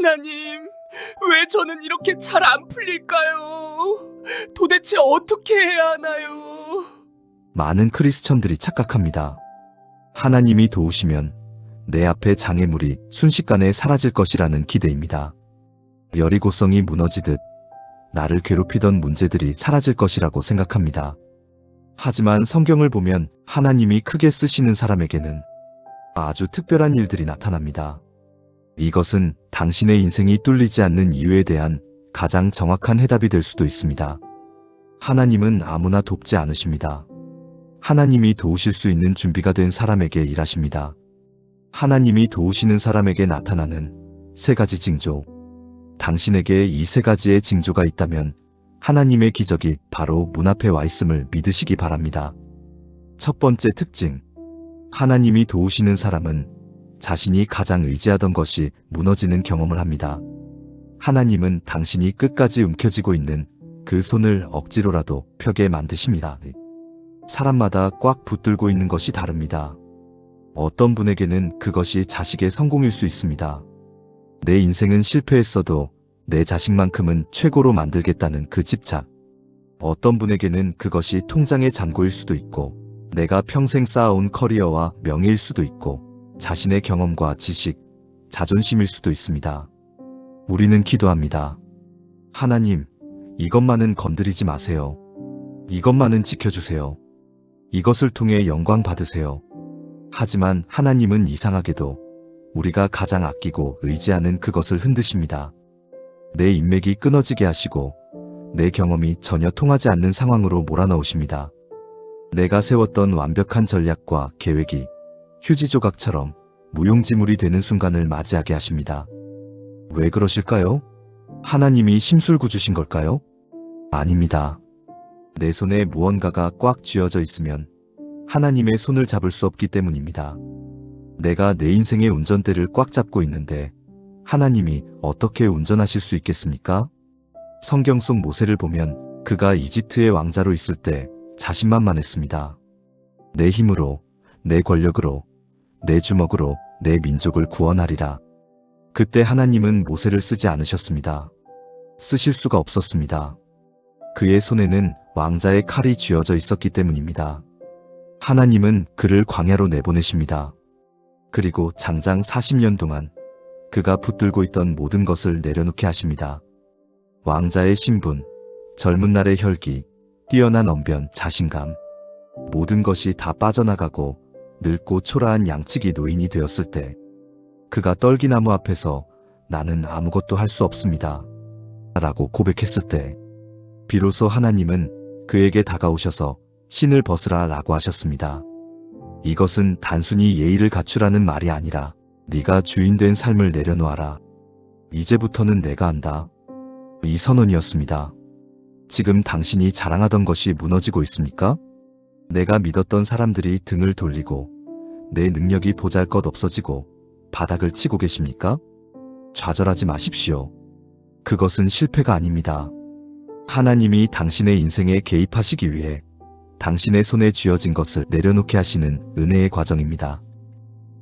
하나님, 왜 저는 이렇게 잘 안 풀릴까요? 도대체 어떻게 해야 하나요? 많은 크리스천들이 착각합니다. 하나님이 도우시면 내 앞에 장애물이 순식간에 사라질 것이라는 기대입니다. 여리고성이 무너지듯 나를 괴롭히던 문제들이 사라질 것이라고 생각합니다. 하지만 성경을 보면 하나님이 크게 쓰시는 사람에게는 아주 특별한 일들이 나타납니다. 이것은 당신의 인생이 뚫리지 않는 이유에 대한 가장 정확한 해답이 될 수도 있습니다. 하나님은 아무나 돕지 않으십니다. 하나님이 도우실 수 있는 준비가 된 사람에게 일하십니다. 하나님이 도우시는 사람에게 나타나는 세 가지 징조. 당신에게 이 세 가지의 징조가 있다면 하나님의 기적이 바로 문 앞에 와 있음을 믿으시기 바랍니다. 첫 번째 특징. 하나님이 도우시는 사람은 자신이 가장 의지하던 것이 무너지는 경험을 합니다. 하나님은 당신이 끝까지 움켜쥐고 있는 그 손을 억지로라도 펴게 만드십니다. 사람마다 꽉 붙들고 있는 것이 다릅니다. 어떤 분에게는 그것이 자식의 성공일 수 있습니다. 내 인생은 실패했어도 내 자식만큼은 최고로 만들겠다는 그 집착. 어떤 분에게는 그것이 통장의 잔고일 수도 있고, 내가 평생 쌓아온 커리어와 명예일 수도 있고, 자신의 경험과 지식, 자존심일 수도 있습니다. 우리는 기도합니다. 하나님, 이것만은 건드리지 마세요. 이것만은 지켜주세요. 이것을 통해 영광 받으세요. 하지만 하나님은 이상하게도 우리가 가장 아끼고 의지하는 그것을 흔드십니다. 내 인맥이 끊어지게 하시고 내 경험이 전혀 통하지 않는 상황으로 몰아넣으십니다. 내가 세웠던 완벽한 전략과 계획이 휴지 조각처럼 무용지물이 되는 순간을 맞이하게 하십니다. 왜 그러실까요? 하나님이 심술구주신 걸까요? 아닙니다. 내 손에 무언가가 꽉 쥐어져 있으면 하나님의 손을 잡을 수 없기 때문입니다. 내가 내 인생의 운전대를 꽉 잡고 있는데 하나님이 어떻게 운전하실 수 있겠습니까? 성경 속 모세를 보면 그가 이집트의 왕자로 있을 때 자신만만했습니다. 내 힘으로, 내 권력으로, 내 주먹으로 내 민족을 구원하리라. 그때 하나님은 모세를 쓰지 않으셨습니다. 쓰실 수가 없었습니다. 그의 손에는 왕자의 칼이 쥐어져 있었기 때문입니다. 하나님은 그를 광야로 내보내십니다. 그리고 장장 40년 동안 그가 붙들고 있던 모든 것을 내려놓게 하십니다. 왕자의 신분, 젊은 날의 혈기, 뛰어난 언변, 자신감, 모든 것이 다 빠져나가고 늙고 초라한 양치기 노인이 되었을 때 그가 떨기나무 앞에서 나는 아무것도 할 수 없습니다. 라고 고백했을 때 비로소 하나님은 그에게 다가오셔서 신을 벗으라 라고 하셨습니다. 이것은 단순히 예의를 갖추라는 말이 아니라 네가 주인된 삶을 내려놓아라. 이제부터는 내가 한다. 이 선언이었습니다. 지금 당신이 자랑하던 것이 무너지고 있습니까? 내가 믿었던 사람들이 등을 돌리고 내 능력이 보잘것 없어지고 바닥을 치고 계십니까? 좌절하지 마십시오. 그것은 실패가 아닙니다. 하나님이 당신의 인생에 개입하시기 위해 당신의 손에 쥐어진 것을 내려놓게 하시는 은혜의 과정입니다.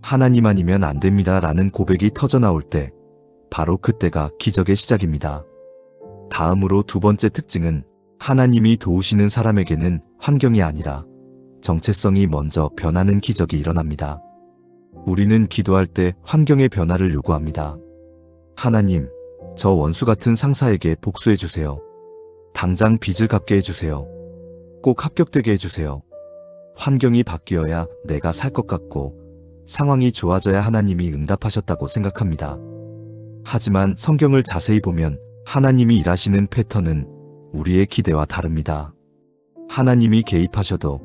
하나님 아니면 안 됩니다 라는 고백이 터져나올 때 바로 그때가 기적의 시작입니다. 다음으로 두 번째 특징은 하나님이 도우시는 사람에게는 환경이 아니라 정체성이 먼저 변하는 기적이 일어납니다. 우리는 기도할 때 환경의 변화를 요구합니다. 하나님, 저 원수 같은 상사에게 복수해 주세요. 당장 빚을 갚게 해주세요. 꼭 합격되게 해주세요. 환경이 바뀌어야 내가 살 것 같고 상황이 좋아져야 하나님이 응답하셨다고 생각합니다. 하지만 성경을 자세히 보면 하나님이 일하시는 패턴은 우리의 기대와 다릅니다. 하나님이 개입하셔도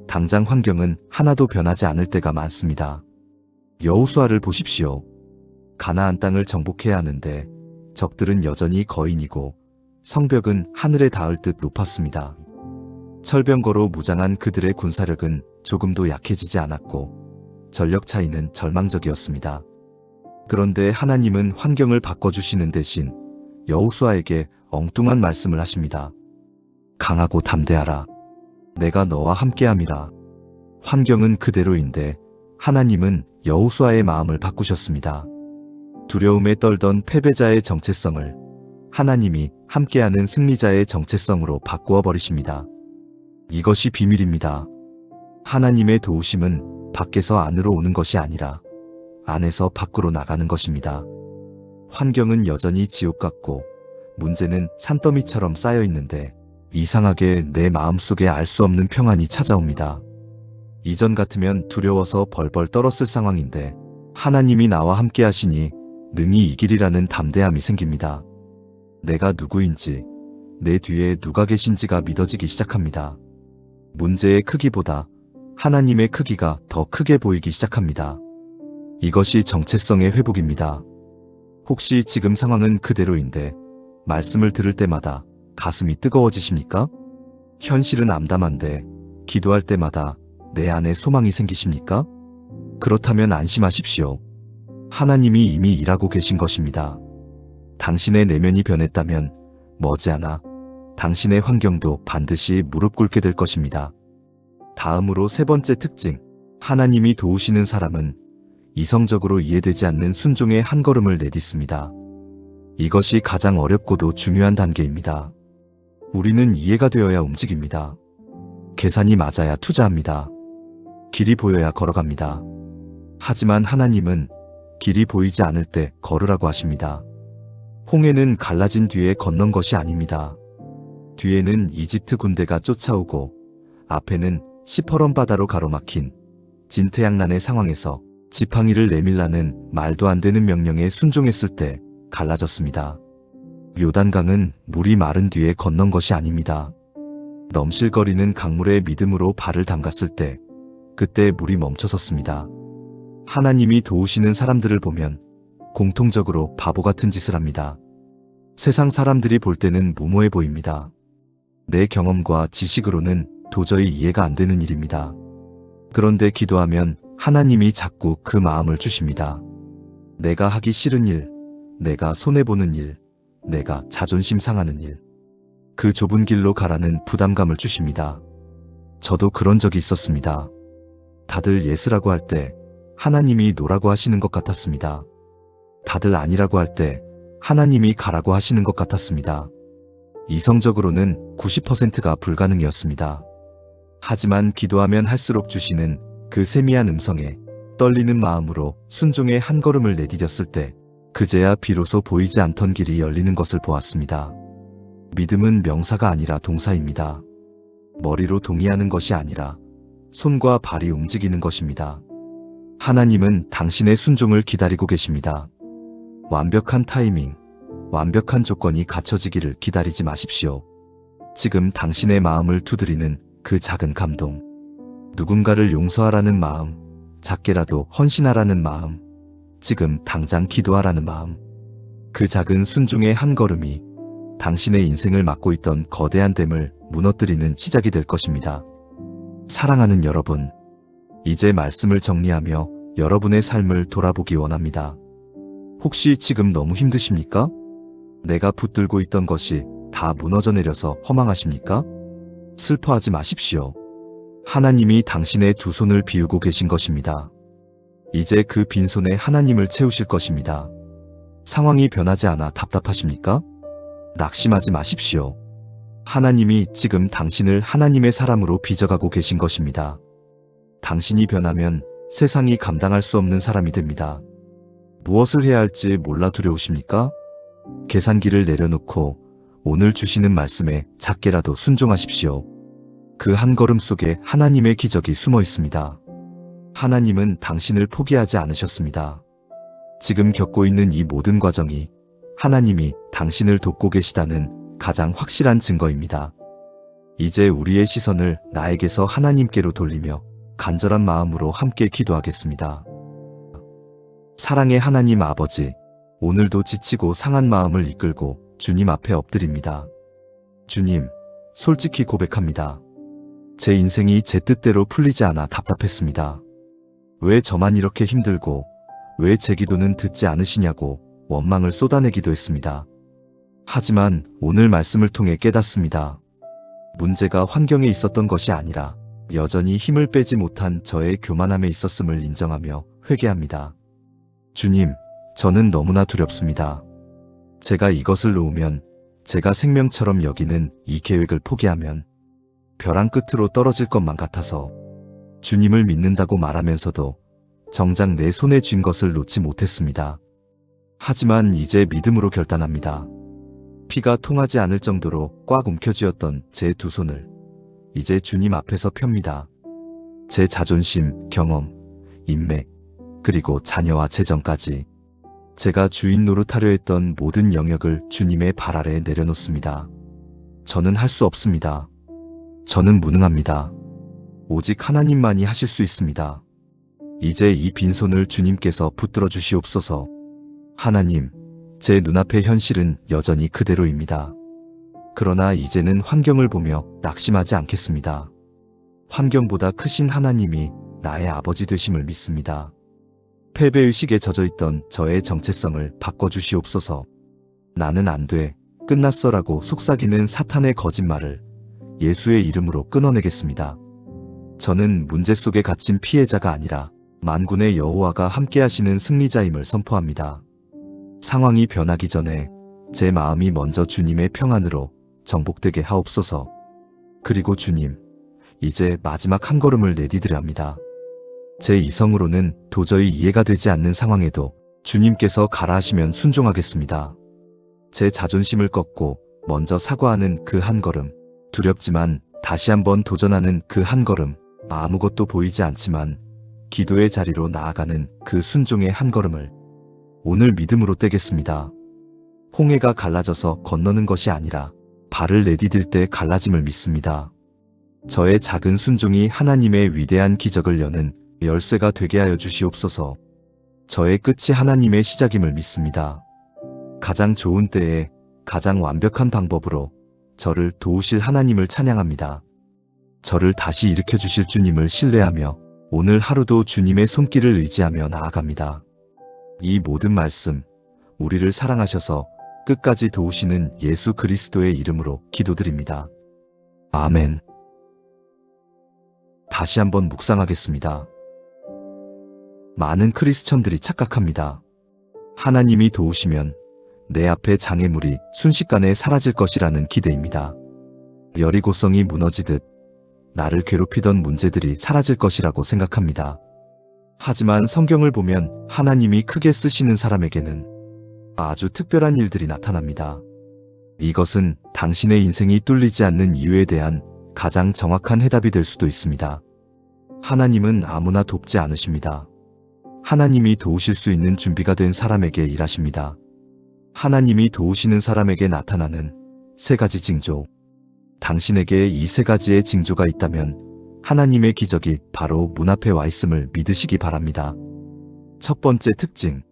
당장 환경은 하나도 변하지 않을 때가 많습니다. 여호수아를 보십시오. 가나안 땅을 정복해야 하는데 적들은 여전히 거인이고 성벽은 하늘에 닿을 듯 높았습니다. 철병거로 무장한 그들의 군사력은 조금도 약해지지 않았고 전력 차이는 절망적이었습니다. 그런데 하나님은 환경을 바꿔주시는 대신 여호수아에게 엉뚱한 말씀을 하십니다. 강하고 담대하라. 내가 너와 함께함이라. 환경은 그대로인데 하나님은 여호수아의 마음을 바꾸셨습니다. 두려움에 떨던 패배자의 정체성을 하나님이 함께하는 승리자의 정체성으로 바꾸어 버리십니다. 이것이 비밀입니다. 하나님의 도우심은 밖에서 안으로 오는 것이 아니라 안에서 밖으로 나가는 것입니다. 환경은 여전히 지옥 같고 문제는 산더미처럼 쌓여 있는데 이상하게 내 마음속에 알 수 없는 평안이 찾아옵니다. 이전 같으면 두려워서 벌벌 떨었을 상황인데 하나님이 나와 함께 하시니 능히 이기리라는 담대함이 생깁니다. 내가 누구인지, 내 뒤에 누가 계신지가 믿어지기 시작합니다. 문제의 크기보다 하나님의 크기가 더 크게 보이기 시작합니다. 이것이 정체성의 회복입니다. 혹시 지금 상황은 그대로인데 말씀을 들을 때마다 가슴이 뜨거워지십니까? 현실은 암담한데 기도할 때마다 내 안에 소망이 생기십니까? 그렇다면 안심하십시오. 하나님이 이미 일하고 계신 것입니다. 당신의 내면이 변했다면 머지않아 당신의 환경도 반드시 무릎 꿇게 될 것입니다. 다음으로 세 번째 특징, 하나님이 도우시는 사람은 이성적으로 이해되지 않는 순종의 한 걸음을 내딛습니다. 이것이 가장 어렵고도 중요한 단계입니다. 우리는 이해가 되어야 움직입니다. 계산이 맞아야 투자합니다. 길이 보여야 걸어갑니다. 하지만 하나님은 길이 보이지 않을 때 걸으라고 하십니다. 홍해는 갈라진 뒤에 건넌 것이 아닙니다. 뒤에는 이집트 군대가 쫓아오고 앞에는 시퍼런 바다로 가로막힌 진퇴양난의 상황에서 지팡이를 내밀라는 말도 안 되는 명령에 순종했을 때 갈라졌습니다. 요단강은 물이 마른 뒤에 건넌 것이 아닙니다. 넘실거리는 강물에 믿음으로 발을 담갔을 때 그때 물이 멈춰섰습니다. 하나님이 도우시는 사람들을 보면 공통적으로 바보 같은 짓을 합니다. 세상 사람들이 볼 때는 무모해 보입니다. 내 경험과 지식으로는 도저히 이해가 안 되는 일입니다. 그런데 기도하면 하나님이 자꾸 그 마음을 주십니다. 내가 하기 싫은 일, 내가 손해보는 일, 내가 자존심 상하는 일. 그 좁은 길로 가라는 부담감을 주십니다. 저도 그런 적이 있었습니다. 다들 예스라고 할 때 하나님이 노라고 하시는 것 같았습니다. 다들 아니라고 할 때 하나님이 가라고 하시는 것 같았습니다. 이성적으로는 90%가 불가능이었습니다. 하지만 기도하면 할수록 주시는 그 세미한 음성에 떨리는 마음으로 순종의 한 걸음을 내디뎠을 때 그제야 비로소 보이지 않던 길이 열리는 것을 보았습니다. 믿음은 명사가 아니라 동사입니다. 머리로 동의하는 것이 아니라 손과 발이 움직이는 것입니다. 하나님은 당신의 순종을 기다리고 계십니다. 완벽한 타이밍, 완벽한 조건이 갖춰지기를 기다리지 마십시오. 지금 당신의 마음을 두드리는 그 작은 감동, 누군가를 용서하라는 마음, 작게라도 헌신하라는 마음, 지금 당장 기도하라는 마음, 그 작은 순종의 한 걸음이 당신의 인생을 막고 있던 거대한 댐을 무너뜨리는 시작이 될 것입니다. 사랑하는 여러분, 이제 말씀을 정리하며 여러분의 삶을 돌아보기 원합니다. 혹시 지금 너무 힘드십니까? 내가 붙들고 있던 것이 다 무너져 내려서 허망하십니까? 슬퍼하지 마십시오. 하나님이 당신의 두 손을 비우고 계신 것입니다. 이제 그 빈손에 하나님을 채우실 것입니다. 상황이 변하지 않아 답답하십니까? 낙심하지 마십시오. 하나님이 지금 당신을 하나님의 사람으로 빚어가고 계신 것입니다. 당신이 변하면 세상이 감당할 수 없는 사람이 됩니다. 무엇을 해야 할지 몰라 두려우십니까? 계산기를 내려놓고 오늘 주시는 말씀에 작게라도 순종하십시오. 그 한 걸음 속에 하나님의 기적이 숨어 있습니다. 하나님은 당신을 포기하지 않으셨습니다. 지금 겪고 있는 이 모든 과정이 하나님이 당신을 돕고 계시다는 가장 확실한 증거입니다. 이제 우리의 시선을 나에게서 하나님께로 돌리며 간절한 마음으로 함께 기도하겠습니다. 사랑의 하나님 아버지, 오늘도 지치고 상한 마음을 이끌고 주님 앞에 엎드립니다. 주님, 솔직히 고백합니다. 제 인생이 제 뜻대로 풀리지 않아 답답했습니다. 왜 저만 이렇게 힘들고 왜 제 기도는 듣지 않으시냐고 원망을 쏟아내기도 했습니다. 하지만 오늘 말씀을 통해 깨닫습니다. 문제가 환경에 있었던 것이 아니라 여전히 힘을 빼지 못한 저의 교만함에 있었음을 인정하며 회개합니다. 주님, 저는 너무나 두렵습니다. 제가 이것을 놓으면, 제가 생명처럼 여기는 이 계획을 포기하면 벼랑 끝으로 떨어질 것만 같아서 주님을 믿는다고 말하면서도 정작 내 손에 쥔 것을 놓지 못했습니다. 하지만 이제 믿음으로 결단합니다. 피가 통하지 않을 정도로 꽉 움켜쥐었던 제 두 손을 이제 주님 앞에서 펴니다. 제 자존심, 경험, 인맥, 그리고 자녀와 재정까지 제가 주인 노릇하려 했던 모든 영역을 주님의 발 아래에 내려놓습니다. 저는 할 수 없습니다. 저는 무능합니다. 오직 하나님만이 하실 수 있습니다. 이제 이 빈손을 주님께서 붙들어 주시옵소서. 하나님, 제 눈앞의 현실은 여전히 그대로입니다. 그러나 이제는 환경을 보며 낙심하지 않겠습니다. 환경보다 크신 하나님이 나의 아버지 되심을 믿습니다. 패배의식에 젖어있던 저의 정체성을 바꿔주시옵소서. 나는 안 돼, 끝났어라고 속삭이는 사탄의 거짓말을 예수의 이름으로 끊어내겠습니다. 저는 문제 속에 갇힌 피해자가 아니라 만군의 여호와가 함께하시는 승리자임을 선포합니다. 상황이 변하기 전에 제 마음이 먼저 주님의 평안으로 정복되게 하옵소서. 그리고 주님, 이제 마지막 한 걸음을 내디디려 합니다. 제 이성으로는 도저히 이해가 되지 않는 상황에도 주님께서 가라 하시면 순종하겠습니다. 제 자존심을 꺾고 먼저 사과하는 그 한 걸음, 두렵지만 다시 한번 도전하는 그 한 걸음, 아무것도 보이지 않지만 기도의 자리로 나아가는 그 순종의 한 걸음을 오늘 믿음으로 떼겠습니다. 홍해가 갈라져서 건너는 것이 아니라 발을 내디딜 때 갈라짐을 믿습니다. 저의 작은 순종이 하나님의 위대한 기적을 여는 열쇠가 되게 하여 주시옵소서. 저의 끝이 하나님의 시작임을 믿습니다. 가장 좋은 때에 가장 완벽한 방법으로 저를 도우실 하나님을 찬양합니다. 저를 다시 일으켜 주실 주님을 신뢰하며 오늘 하루도 주님의 손길을 의지하며 나아갑니다. 이 모든 말씀, 우리를 사랑하셔서 끝까지 도우시는 예수 그리스도의 이름으로 기도드립니다. 아멘. 다시 한번 묵상하겠습니다. 많은 크리스천들이 착각합니다. 하나님이 도우시면 내 앞에 장애물이 순식간에 사라질 것이라는 기대입니다. 여리고성이 무너지듯 나를 괴롭히던 문제들이 사라질 것이라고 생각합니다. 하지만 성경을 보면 하나님이 크게 쓰시는 사람에게는 아주 특별한 일들이 나타납니다. 이것은 당신의 인생이 뚫리지 않는 이유에 대한 가장 정확한 해답이 될 수도 있습니다. 하나님은 아무나 돕지 않으십니다. 하나님이 도우실 수 있는 준비가 된 사람에게 일하십니다. 하나님이 도우시는 사람에게 나타나는 세 가지 징조. 당신에게 이 세 가지의 징조가 있다면 하나님의 기적이 바로 문 앞에 와 있음을 믿으시기 바랍니다. 첫 번째 특징.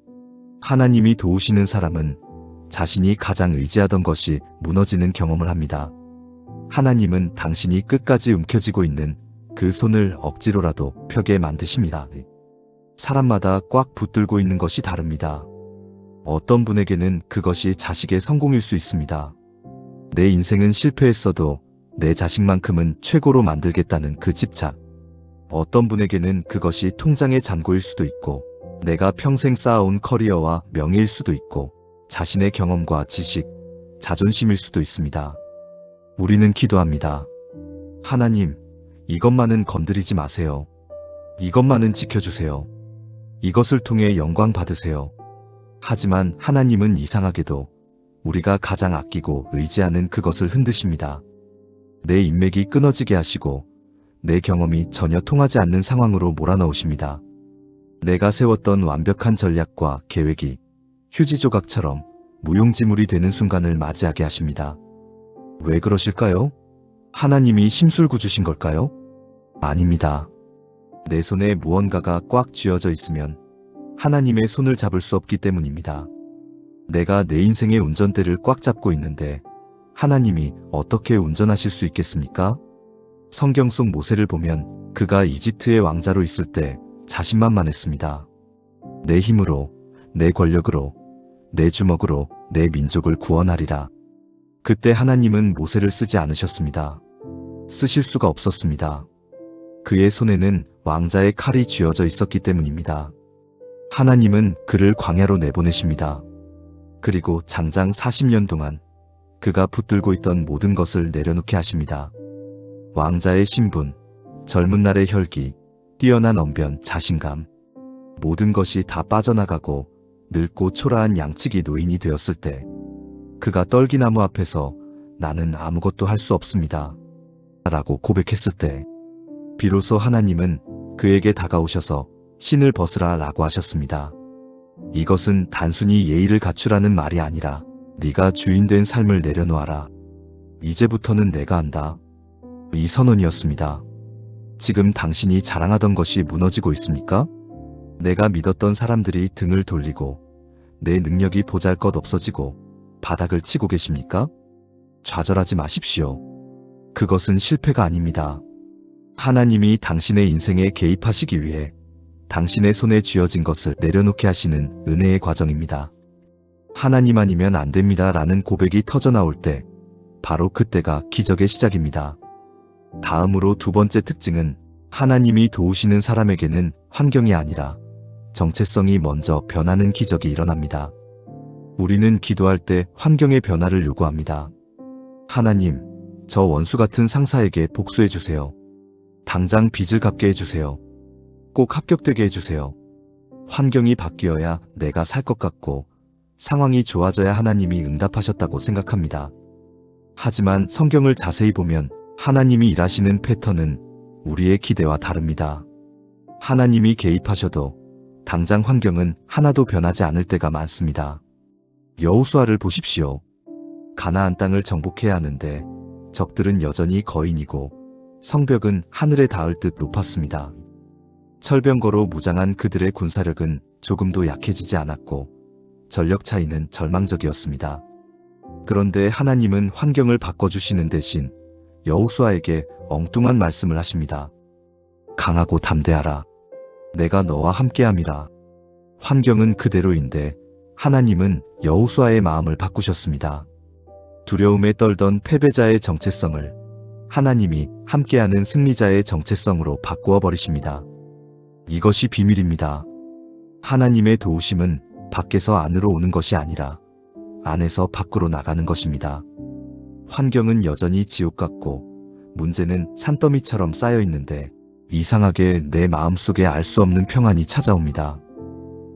하나님이 도우시는 사람은 자신이 가장 의지하던 것이 무너지는 경험을 합니다. 하나님은 당신이 끝까지 움켜쥐고 있는 그 손을 억지로라도 펴게 만드십니다. 사람마다 꽉 붙들고 있는 것이 다릅니다. 어떤 분에게는 그것이 자식의 성공일 수 있습니다. 내 인생은 실패했어도 내 자식만큼은 최고로 만들겠다는 그 집착. 어떤 분에게는 그것이 통장의 잔고일 수도 있고 내가 평생 쌓아온 커리어와 명예일 수도 있고 자신의 경험과 지식, 자존심일 수도 있습니다. 우리는 기도합니다. 하나님, 이것만은 건드리지 마세요. 이것만은 지켜주세요. 이것을 통해 영광 받으세요. 하지만 하나님은 이상하게도 우리가 가장 아끼고 의지하는 그것을 흔드십니다. 내 인맥이 끊어지게 하시고 내 경험이 전혀 통하지 않는 상황으로 몰아넣으십니다. 내가 세웠던 완벽한 전략과 계획이 휴지 조각처럼 무용지물이 되는 순간을 맞이하게 하십니다. 왜 그러실까요? 하나님이 심술구주신 걸까요? 아닙니다. 내 손에 무언가가 꽉 쥐어져 있으면 하나님의 손을 잡을 수 없기 때문입니다. 내가 내 인생의 운전대를 꽉 잡고 있는데 하나님이 어떻게 운전하실 수 있겠습니까? 성경 속 모세를 보면 그가 이집트의 왕자로 있을 때 자신만만했습니다. 내 힘으로, 내 권력으로, 내 주먹으로 내 민족을 구원하리라. 그때 하나님은 모세를 쓰지 않으셨습니다. 쓰실 수가 없었습니다. 그의 손에는 왕자의 칼이 쥐어져 있었기 때문입니다. 하나님은 그를 광야로 내보내십니다. 그리고 장장 40년 동안 그가 붙들고 있던 모든 것을 내려놓게 하십니다. 왕자의 신분, 젊은 날의 혈기, 뛰어난 언변, 자신감, 모든 것이 다 빠져나가고 늙고 초라한 양치기 노인이 되었을 때 그가 떨기나무 앞에서 나는 아무것도 할 수 없습니다 라고 고백했을 때 비로소 하나님은 그에게 다가오셔서 신을 벗으라 라고 하셨습니다. 이것은 단순히 예의를 갖추라는 말이 아니라 네가 주인된 삶을 내려놓아라. 이제부터는 내가 한다. 이 선언이었습니다. 지금 당신이 자랑하던 것이 무너지고 있습니까? 내가 믿었던 사람들이 등을 돌리고 내 능력이 보잘것 없어지고 바닥을 치고 계십니까? 좌절하지 마십시오. 그것은 실패가 아닙니다. 하나님이 당신의 인생에 개입하시기 위해 당신의 손에 쥐어진 것을 내려놓게 하시는 은혜의 과정입니다. 하나님 아니면 안 됩니다 라는 고백이 터져나올 때 바로 그때가 기적의 시작입니다. 다음으로 두 번째 특징은 하나님이 도우시는 사람에게는 환경이 아니라 정체성이 먼저 변하는 기적이 일어납니다. 우리는 기도할 때 환경의 변화를 요구합니다. 하나님, 저 원수 같은 상사에게 복수해 주세요. 당장 빚을 갚게 해주세요. 꼭 합격되게 해주세요. 환경이 바뀌어야 내가 살 것 같고 상황이 좋아져야 하나님이 응답하셨다고 생각합니다. 하지만 성경을 자세히 보면 하나님이 일하시는 패턴은 우리의 기대와 다릅니다. 하나님이 개입하셔도 당장 환경은 하나도 변하지 않을 때가 많습니다. 여호수아를 보십시오. 가나안 땅을 정복해야 하는데 적들은 여전히 거인이고 성벽은 하늘에 닿을 듯 높았습니다. 철병거로 무장한 그들의 군사력은 조금도 약해지지 않았고 전력 차이는 절망적이었습니다. 그런데 하나님은 환경을 바꿔주시는 대신 여호수아에게 엉뚱한 말씀을 하십니다. 강하고 담대하라. 내가 너와 함께함이라. 환경은 그대로인데 하나님은 여호수아의 마음을 바꾸셨습니다. 두려움에 떨던 패배자의 정체성을 하나님이 함께하는 승리자의 정체성으로 바꾸어 버리십니다. 이것이 비밀입니다. 하나님의 도우심은 밖에서 안으로 오는 것이 아니라 안에서 밖으로 나가는 것입니다. 환경은 여전히 지옥 같고 문제는 산더미처럼 쌓여 있는데 이상하게 내 마음속에 알 수 없는 평안이 찾아옵니다.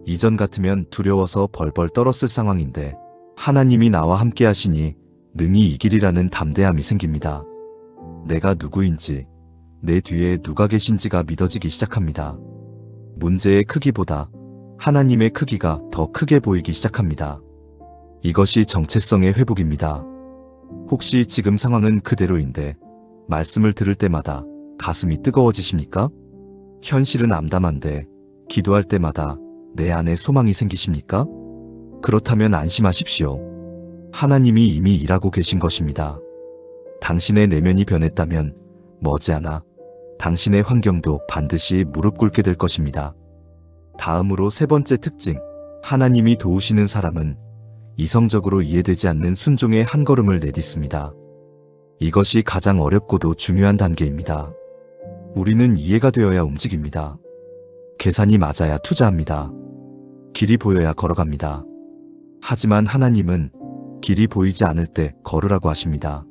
이전 같으면 두려워서 벌벌 떨었을 상황인데 하나님이 나와 함께 하시니 능히 이기리라는 담대함이 생깁니다. 내가 누구인지, 내 뒤에 누가 계신지가 믿어지기 시작합니다. 문제의 크기보다 하나님의 크기가 더 크게 보이기 시작합니다. 이것이 정체성의 회복입니다. 혹시 지금 상황은 그대로인데 말씀을 들을 때마다 가슴이 뜨거워지십니까? 현실은 암담한데 기도할 때마다 내 안에 소망이 생기십니까? 그렇다면 안심하십시오. 하나님이 이미 일하고 계신 것입니다. 당신의 내면이 변했다면 머지않아 당신의 환경도 반드시 무릎 꿇게 될 것입니다. 다음으로 세 번째 특징, 하나님이 도우시는 사람은 이성적으로 이해되지 않는 순종의 한 걸음을 내딛습니다. 이것이 가장 어렵고도 중요한 단계입니다. 우리는 이해가 되어야 움직입니다. 계산이 맞아야 투자합니다. 길이 보여야 걸어갑니다. 하지만 하나님은 길이 보이지 않을 때 걸으라고 하십니다.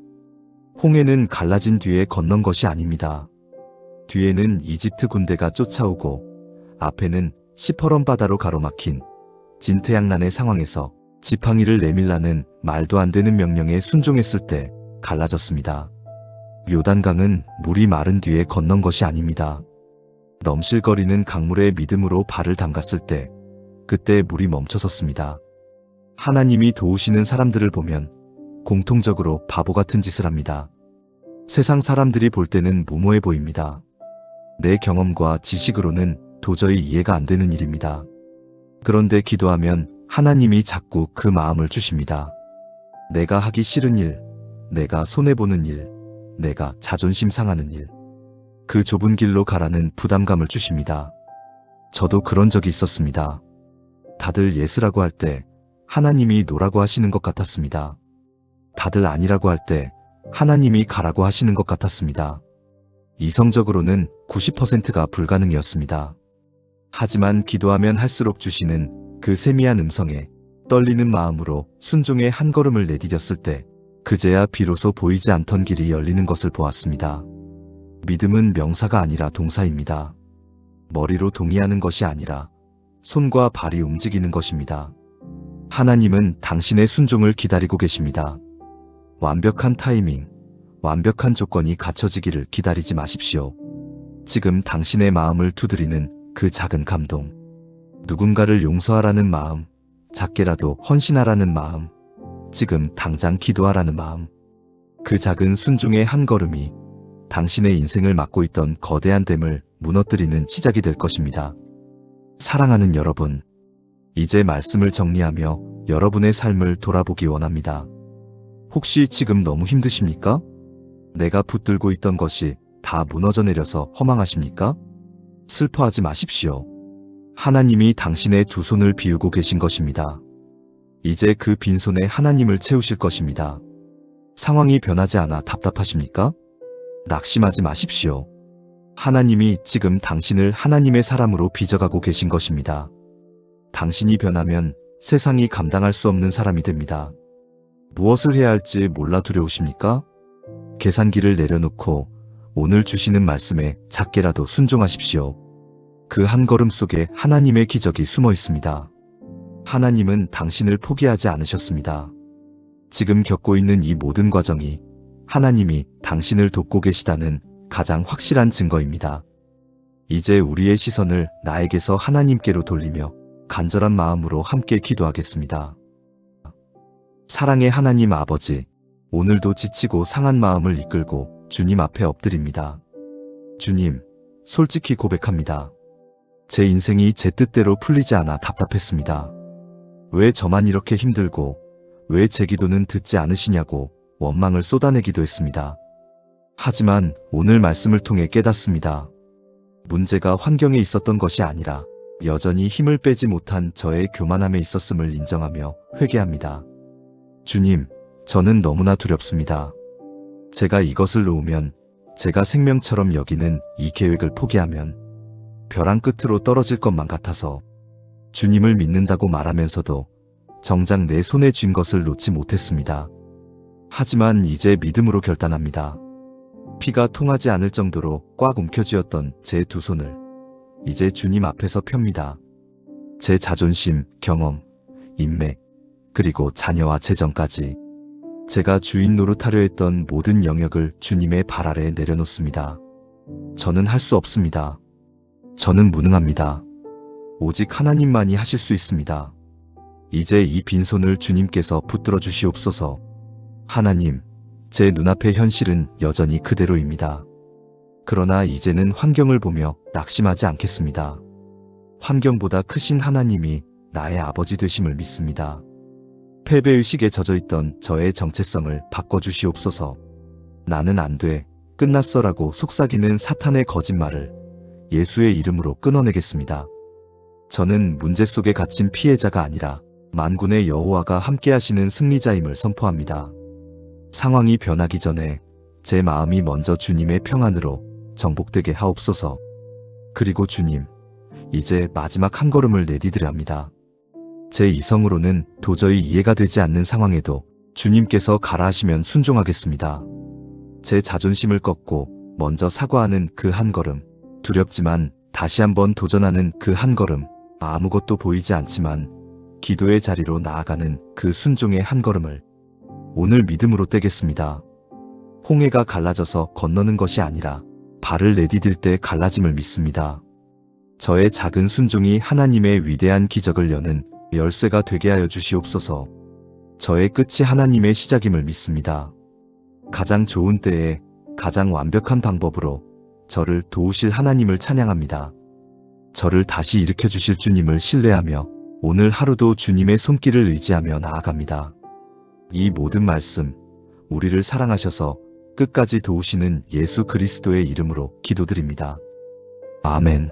홍해는 갈라진 뒤에 건넌 것이 아닙니다. 뒤에는 이집트 군대가 쫓아오고 앞에는 시퍼런 바다로 가로막힌 진퇴양난의 상황에서 지팡이를 내밀라는 말도 안 되는 명령에 순종했을 때 갈라졌습니다. 요단강은 물이 마른 뒤에 건넌 것이 아닙니다. 넘실거리는 강물에 믿음으로 발을 담갔을 때 그때 물이 멈춰섰습니다. 하나님이 도우시는 사람들을 보면 공통적으로 바보 같은 짓을 합니다. 세상 사람들이 볼 때는 무모해 보입니다. 내 경험과 지식으로는 도저히 이해가 안 되는 일입니다. 그런데 기도하면 하나님이 자꾸 그 마음을 주십니다. 내가 하기 싫은 일, 내가 손해보는 일, 내가 자존심 상하는 일, 그 좁은 길로 가라는 부담감을 주십니다. 저도 그런 적이 있었습니다. 다들 예스라고 할 때 하나님이 노라고 하시는 것 같았습니다. 다들 아니라고 할 때 하나님이 가라고 하시는 것 같았습니다. 이성적으로는 90%가 불가능이었습니다. 하지만 기도하면 할수록 주시는 그 세미한 음성에 떨리는 마음으로 순종의 한 걸음을 내디뎠을 때 그제야 비로소 보이지 않던 길이 열리는 것을 보았습니다. 믿음은 명사가 아니라 동사입니다. 머리로 동의하는 것이 아니라 손과 발이 움직이는 것입니다. 하나님은 당신의 순종을 기다리고 계십니다. 완벽한 타이밍, 완벽한 조건이 갖춰지기를 기다리지 마십시오. 지금 당신의 마음을 두드리는 그 작은 감동, 누군가를 용서하라는 마음, 작게라도 헌신하라는 마음, 지금 당장 기도하라는 마음, 그 작은 순종의 한 걸음이 당신의 인생을 막고 있던 거대한 댐을 무너뜨리는 시작이 될 것입니다. 사랑하는 여러분, 이제 말씀을 정리하며 여러분의 삶을 돌아보기 원합니다. 혹시 지금 너무 힘드십니까? 내가 붙들고 있던 것이 다 무너져 내려서 허망하십니까? 슬퍼하지 마십시오. 하나님이 당신의 두 손을 비우고 계신 것입니다. 이제 그 빈손에 하나님을 채우실 것입니다. 상황이 변하지 않아 답답하십니까? 낙심하지 마십시오. 하나님이 지금 당신을 하나님의 사람으로 빚어가고 계신 것입니다. 당신이 변하면 세상이 감당할 수 없는 사람이 됩니다. 무엇을 해야 할지 몰라 두려우십니까? 계산기를 내려놓고 오늘 주시는 말씀에 작게라도 순종하십시오. 그 한 걸음 속에 하나님의 기적이 숨어 있습니다. 하나님은 당신을 포기하지 않으셨습니다. 지금 겪고 있는 이 모든 과정이 하나님이 당신을 돕고 계시다는 가장 확실한 증거입니다. 이제 우리의 시선을 나에게서 하나님께로 돌리며 간절한 마음으로 함께 기도하겠습니다. 사랑의 하나님 아버지, 오늘도 지치고 상한 마음을 이끌고 주님 앞에 엎드립니다. 주님, 솔직히 고백합니다. 제 인생이 제 뜻대로 풀리지 않아 답답했습니다. 왜 저만 이렇게 힘들고 왜 제 기도는 듣지 않으시냐고 원망을 쏟아내기도 했습니다. 하지만 오늘 말씀을 통해 깨닫습니다. 문제가 환경에 있었던 것이 아니라 여전히 힘을 빼지 못한 저의 교만함에 있었음을 인정하며 회개합니다. 주님, 저는 너무나 두렵습니다. 제가 이것을 놓으면, 제가 생명처럼 여기는 이 계획을 포기하면 벼랑 끝으로 떨어질 것만 같아서 주님을 믿는다고 말하면서도 정작 내 손에 쥔 것을 놓지 못했습니다. 하지만 이제 믿음으로 결단합니다. 피가 통하지 않을 정도로 꽉 움켜쥐었던 제 두 손을 이제 주님 앞에서 펴니다. 제 자존심, 경험, 인맥, 그리고 자녀와 재정까지 제가 주인 노릇하려 했던 모든 영역을 주님의 발 아래에 내려놓습니다. 저는 할 수 없습니다. 저는 무능합니다. 오직 하나님만이 하실 수 있습니다. 이제 이 빈손을 주님께서 붙들어 주시옵소서. 하나님, 제 눈앞의 현실은 여전히 그대로입니다. 그러나 이제는 환경을 보며 낙심하지 않겠습니다. 환경보다 크신 하나님이 나의 아버지 되심을 믿습니다. 패배의식에 젖어있던 저의 정체성을 바꿔주시옵소서. 나는 안 돼, 끝났어라고 속삭이는 사탄의 거짓말을 예수의 이름으로 끊어내겠습니다. 저는 문제 속에 갇힌 피해자가 아니라 만군의 여호와가 함께하시는 승리자임을 선포합니다. 상황이 변하기 전에 제 마음이 먼저 주님의 평안으로 정복되게 하옵소서. 그리고 주님, 이제 마지막 한 걸음을 내디디려 합니다. 제 이성으로는 도저히 이해가 되지 않는 상황에도 주님께서 가라 하시면 순종하겠습니다. 제 자존심을 꺾고 먼저 사과하는 그 한 걸음, 두렵지만 다시 한번 도전하는 그 한 걸음, 아무것도 보이지 않지만 기도의 자리로 나아가는 그 순종의 한 걸음을 오늘 믿음으로 떼겠습니다. 홍해가 갈라져서 건너는 것이 아니라 발을 내디딜 때 갈라짐을 믿습니다. 저의 작은 순종이 하나님의 위대한 기적을 여는 열쇠가 되게 하여 주시옵소서. 저의 끝이 하나님의 시작임을 믿습니다. 가장 좋은 때에 가장 완벽한 방법으로 저를 도우실 하나님을 찬양합니다. 저를 다시 일으켜 주실 주님을 신뢰하며 오늘 하루도 주님의 손길을 의지하며 나아갑니다. 이 모든 말씀, 우리를 사랑하셔서 끝까지 도우시는 예수 그리스도의 이름으로 기도드립니다. 아멘.